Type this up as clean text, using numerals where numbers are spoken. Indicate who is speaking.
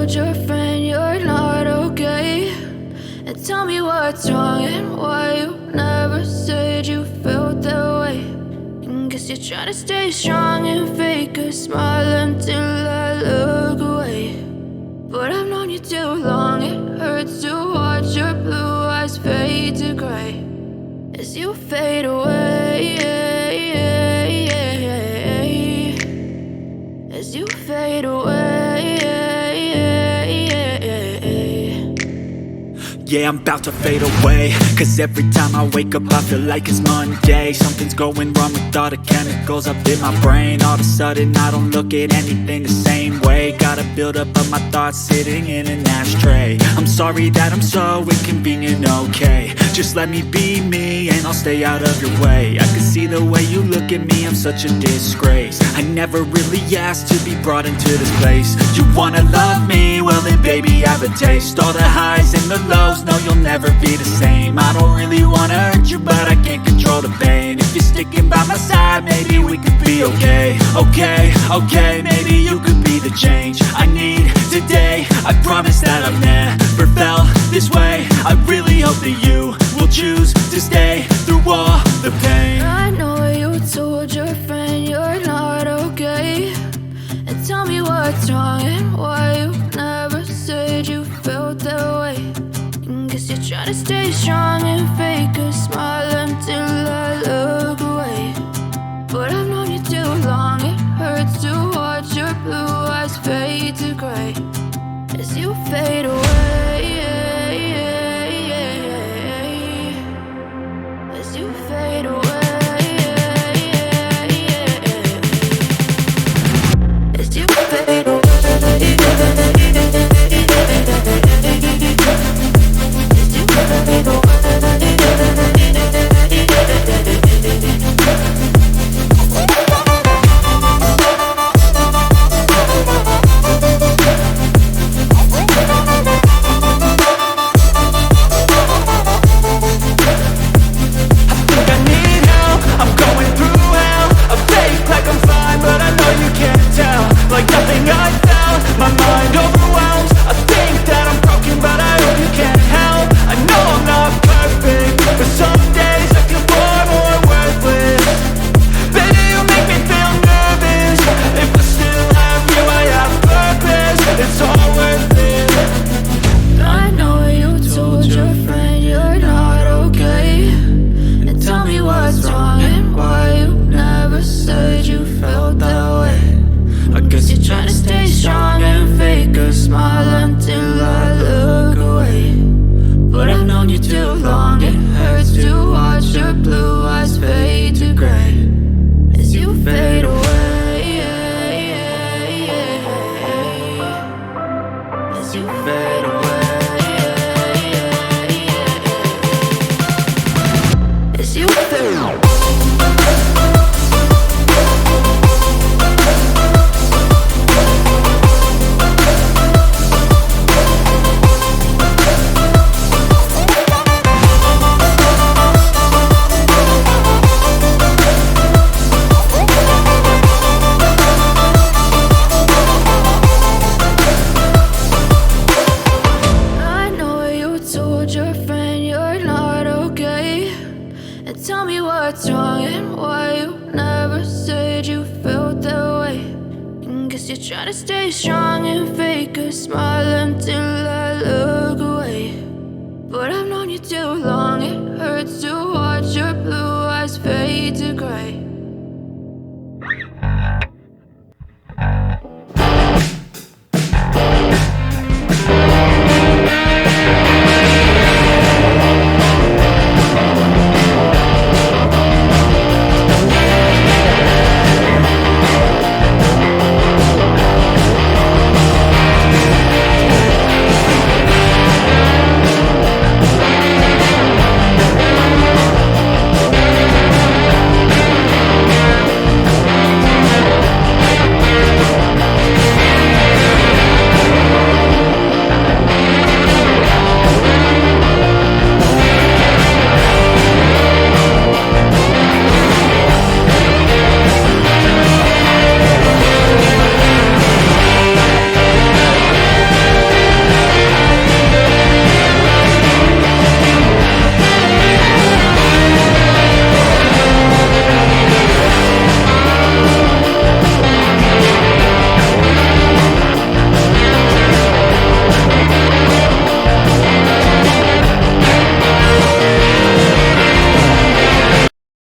Speaker 1: told your friend you're not okay, and tell me what's wrong and why you never said you felt that way. And guess you're trying to stay strong and fake a smile until I look away. But I've known you too long, it hurts to watch your blue eyes fade to gray as you fade away, as you fade away.
Speaker 2: Yeah, I'm about to fade away, cause every time I wake up I feel like it's Monday. Something's going wrong with all the chemicals up in my brain. All of a sudden I don't look at anything the same way. Got a buildup of my thoughts sitting in an ashtray. I'm sorry that I'm so inconvenient, okay. Just let me be me and I'll stay out of your way. I can see the way you look at me, I'm such a disgrace. I never really asked to be brought into this place. You wanna love me? Well then baby, have a taste. All the highs and the lows, no, you'll never be the same. I don't really wanna hurt you, but I can't control the pain. If you're sticking by my side, maybe we could be okay. Okay, maybe you could be the change I need today. I promise that I've never felt this way. I really hope that you will choose to stay through all the pain.
Speaker 1: I know you told your friend you're not okay, and tell me what's wrong and why you never said you felt that way. And guess you're trying to stay strong and fake a smile until I look away. But I've known you too long, it hurts to watch your blue eyes fade to gray as you fade away, as you fade away. As you fade away. Tell me what's wrong and why you never said you felt that way. And guess you're trying to stay strong and fake a smile until I look away. But I've known you too long, it hurts to watch your blue eyes fade to gray